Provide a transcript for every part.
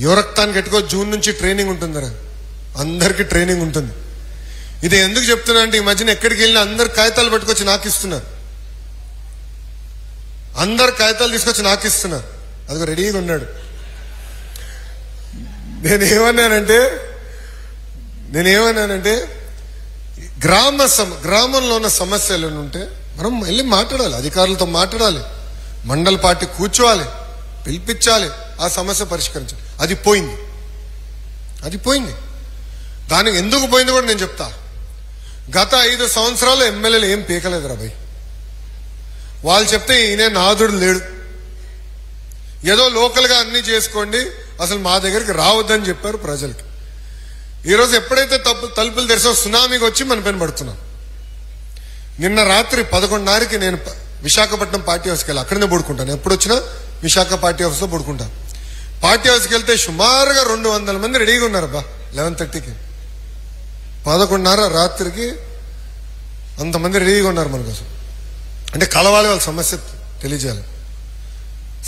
యువరక్తానికి ఎట్టుకో June నుంచి training ఉంటుందిరా, అందరికీ ట్రైనింగ్ ఉంటుంది. ఇది ఎందుకు చెప్తున్నా అంటే ఈ మధ్యన ఎక్కడికి వెళ్ళినా అందరు కాగితాలు పట్టుకొచ్చి నాకు ఇస్తున్నారు, అందరు కాగితాలు తీసుకొచ్చి నాకు ఇస్తున్నారు. అదిగో రెడీగా ఉన్నాడు. నేనేమన్నానంటే గ్రామంలో ఉన్న సమస్యలు ఉంటే మనం వెళ్ళి మాట్లాడాలి, అధికారులతో మాట్లాడాలి, మండల పార్టీ కూర్చోవాలి, పిలిపించాలి, ఆ సమస్య పరిష్కరించాలి. అది పోయింది. దానికి ఎందుకు పోయింది కూడా నేను చెప్తా. గత 5 సంవత్సరాలు ఎమ్మెల్యేలు ఏం పీకలేదు రా భయ్. వాళ్ళు చెప్తే ఈయన నాదుడు లేడు, ఏదో లోకల్ గా అన్ని చేసుకోండి, అసలు మా దగ్గరికి రావద్దని చెప్పారు ప్రజలకి. ఈరోజు ఎప్పుడైతే తలుపులు తెరిసో సునామీకి వచ్చి మన పైన పడుతున్నాం. నిన్న రాత్రి 11:30కి నేను విశాఖపట్నం పార్టీ హౌస్కి వెళ్ళి అక్కడనే పడుకుంటాను. ఎప్పుడు వచ్చినా విశాఖ పార్టీ హౌస్ లో పడుకుంటాను. పార్టీ హౌస్కి వెళ్తే సుమారుగా 200 మంది రెడీగా ఉన్నారు బా. 11:30కి 11:30 రాత్రికి అంతమంది రెడీగా ఉన్నారు మన కోసం. అంటే కలవాలి, వాళ్ళ సమస్య తెలియజేయాలి.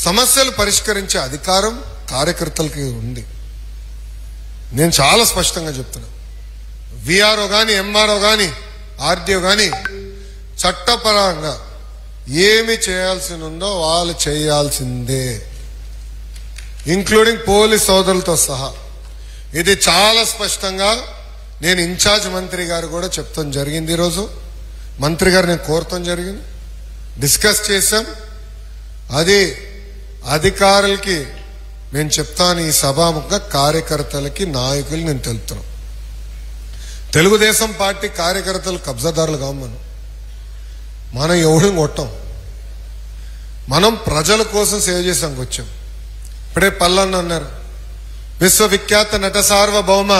సమస్యలు పరిష్కరించే అధికారం కార్యకర్తలకి ఉంది. నేను చాలా స్పష్టంగా చెప్తున్నా. విఆర్ఓ గాని, ఎంఆర్ఓ గాని, ఆర్డీఓ గాని చట్టపరంగా ఏమి చేయాల్సి ఉందో వాళ్ళు చేయాల్సిందే, ఇంక్లూడింగ్ పోలీస్ సోదరులతో సహా. ఇది చాలా స్పష్టంగా నేను ఇన్ఛార్జ్ మంత్రి గారు కూడా చెప్తాం జరిగింది. ఈరోజు మంత్రి గారు నేను కోరతాం జరిగింది, డిస్కస్ చేశాం. అది అధికారులకి నేను చెప్తాను, ఈ సభాముఖంగా కార్యకర్తలకి, నాయకులు నేను తెలుపుతున్నాను. తెలుగుదేశం పార్టీ కార్యకర్తలు కబ్జాదారులు కావు. మనం ఎవరిని కొట్టాం, మనం ప్రజల కోసం సేవ చేసానికి వచ్చాం. ఇప్పుడే పల్లన్న అన్నారు, విశ్వవిఖ్యాత నట సార్వభౌమ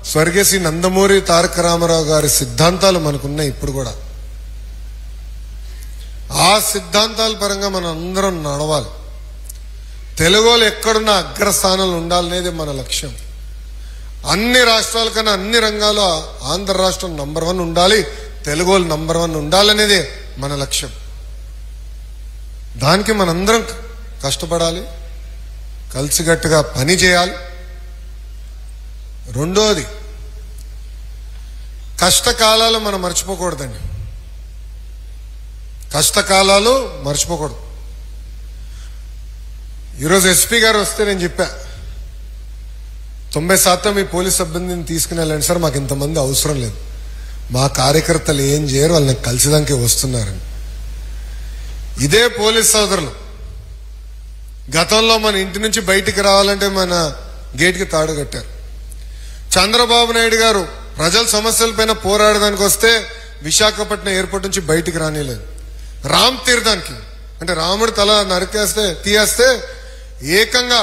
స్వర్గీయ శ్రీ నందమూరి తారక రామారావు గారి సిద్ధాంతాలు మనకున్నాయి. ఇప్పుడు కూడా ఆ సిద్ధాంతాల పరంగా మనం అందరం నడవాలి. తెలుగు వాళ్ళు ఎక్కడున్న అగ్రస్థానంలో ఉండాలనేది మన లక్ష్యం. అన్ని రాష్ట్రాల కన్నా అన్ని రంగాల్లో ఆంధ్ర రాష్ట్రం నంబర్ 1 ఉండాలి, తెలుగు వాళ్ళు నంబర్ 1 ఉండాలనేదే మన లక్ష్యం. దానికి మనందరం కష్టపడాలి, కలిసికట్టుగా పని చేయాలి. రెండోది, కష్టకాలాలు మనం మర్చిపోకూడదండి. కష్టకాలాలు మర్చిపోకూడదు. ఈరోజు ఎస్పీ గారు వస్తే నేను చెప్పా, 90% మీ పోలీస్ సిబ్బందిని తీసుకుని వెళ్ళండి సార్, మాకు ఇంతమంది అవసరం లేదు, మా కార్యకర్తలు ఏం చేయరు, వాళ్ళని కలిసిదాకే వస్తున్నారని. ఇదే పోలీస్ సోదరులు గతంలో మన ఇంటి నుంచి బయటికి రావాలంటే మన గేట్కి తాడు కట్టారు. చంద్రబాబు నాయుడు గారు ప్రజల సమస్యలపైన పోరాడడానికి వస్తే విశాఖపట్నం ఎయిర్పోర్ట్ నుంచి బయటికి రానిలేదు. రామ్ తీర్థానికి అంటే రాముడు తల తీయేస్తే ఏకంగా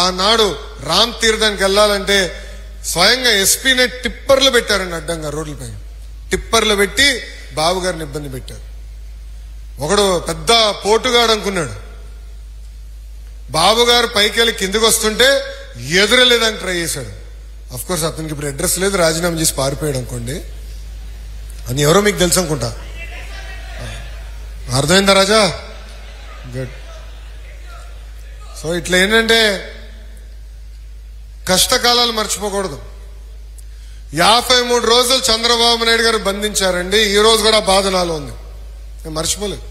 ఆనాడు రామ్ తీర్థానికి వెళ్ళాలంటే స్వయంగా ఎస్పీనే టిప్పర్లు పెట్టారండి, అడ్డంగా రోడ్లపై టిప్పర్లు పెట్టి బాబు గారిని ఇబ్బంది పెట్టారు. ఒకడు పెద్ద పోటుగాడు అనుకున్నాడు, బాబు గారు పైకి వెళ్ళి కిందికి వస్తుంటే ఎదురలేదని ట్రై చేశాడు. అఫ్ కోర్స్ అతనికి ఇప్పుడు అడ్రస్ లేదు, రాజీనామా చేసి పారిపోయాడు అనుకోండి. అని ఎవరో మీకు తెలుసు అనుకుంటా. అర్థమైందా రాజా? గుడ్. సో ఇట్లా ఏంటంటే కష్టకాలాలు మర్చిపోకూడదు. 53 రోజులు చంద్రబాబు నాయుడు గారు బంధించారండి. ఈ రోజు కూడా బాధ నాలో ఉంది, నేను మర్చిపోలేదు.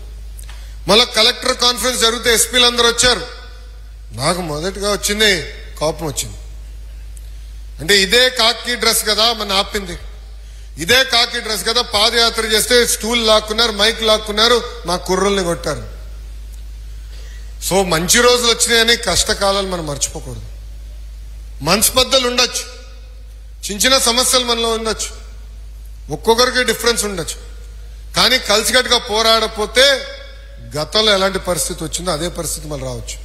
మళ్ళీ కలెక్టర్ కాన్ఫరెన్స్ జరిగితే ఎస్పీలు అందరూ వచ్చారు. నాకు మొదటిగా వచ్చింది కోపం వచ్చింది. అంటే ఇదే కాకి డ్రెస్ కదా మన ఆపింది, ఇదే కాకి డ్రెస్ కదా పాదయాత్ర చేస్తే స్టూల్ లాక్కున్నారు, మైక్ లాక్కున్నారు, మా కుర్రల్ని కొట్టారు. సో మంచి రోజులు వచ్చినాయని కష్టకాలాలు మనం మర్చిపోకూడదు. మనస్పర్ధలు ఉండొచ్చు, చిన్న చిన్న సమస్యలు మనలో ఉండొచ్చు, ఒక్కొక్కరికి డిఫరెన్స్ ఉండొచ్చు. కానీ కలిసికట్టుగా పోరాడపోతే గతంలో ఎలాంటి పరిస్థితి వచ్చిందో అదే పరిస్థితి మళ్ళీ రావచ్చు.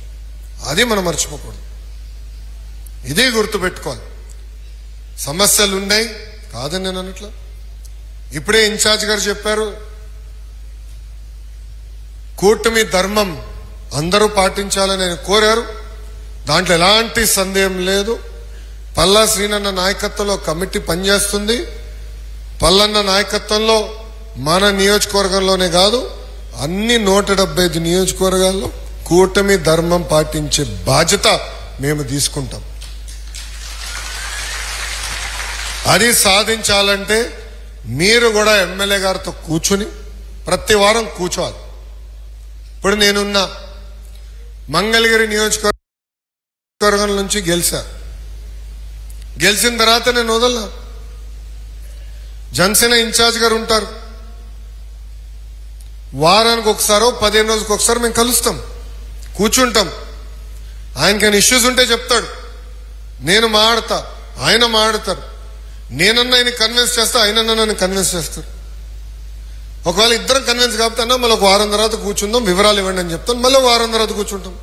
అది మనం మర్చిపోకూడదు. ఇదే గుర్తుపెట్టుకోవాలి. సమస్యలు ఉన్నాయి కాదని నేను అన్నట్లు. ఇప్పుడే ఇన్ఛార్జ్ గారు చెప్పారు, కూటమి ధర్మం అందరూ పాటించాలని ఆయన కోరారు. దాంట్లో ఎలాంటి సందేహం లేదు. పల్లా శ్రీనన్న నాయకత్వంలో కమిటీ పనిచేస్తుంది. పల్లన్న నాయకత్వంలో మన నియోజకవర్గంలోనే కాదు అన్ని 175 నియోజకవర్గాల్లో కూటమి ధర్మం పాటించే బాధ్యత మేము తీసుకుంటాం. అది సాధించాలంటే మీరు కూడా ఎమ్మెల్యే గారితో కూర్చుని ప్రతి వారం కూర్చోవాలి. ఇప్పుడు నేనున్న మంగళగిరి నియోజకవర్గం నుంచి గెలిచిన తర్వాత నేను వదలనా. జనసేన ఇన్ఛార్జ్ గారు ఉంటారు, వారానికి ఒకసారో 15 రోజులకు ఒకసారి మేము కలుస్తాం, కూర్చుంటాం. ఆయనకైనా ఇష్యూస్ ఉంటే చెప్తాడు, నేను మాట్లాడతా, ఆయన మాట్లాడతారు. నేనన్నా ఆయన కన్విన్స్ చేస్తా, ఆయనన్నా నన్ను కన్విన్స్ చేస్తారు. ఒకవేళ ఇద్దరం కన్విన్స్ కాకపోతే మళ్ళీ ఒక వారం తర్వాత కూర్చుందాం, వివరాలు ఇవ్వండి అని చెప్తాను, మళ్ళీ వారం తర్వాత కూర్చుంటాం.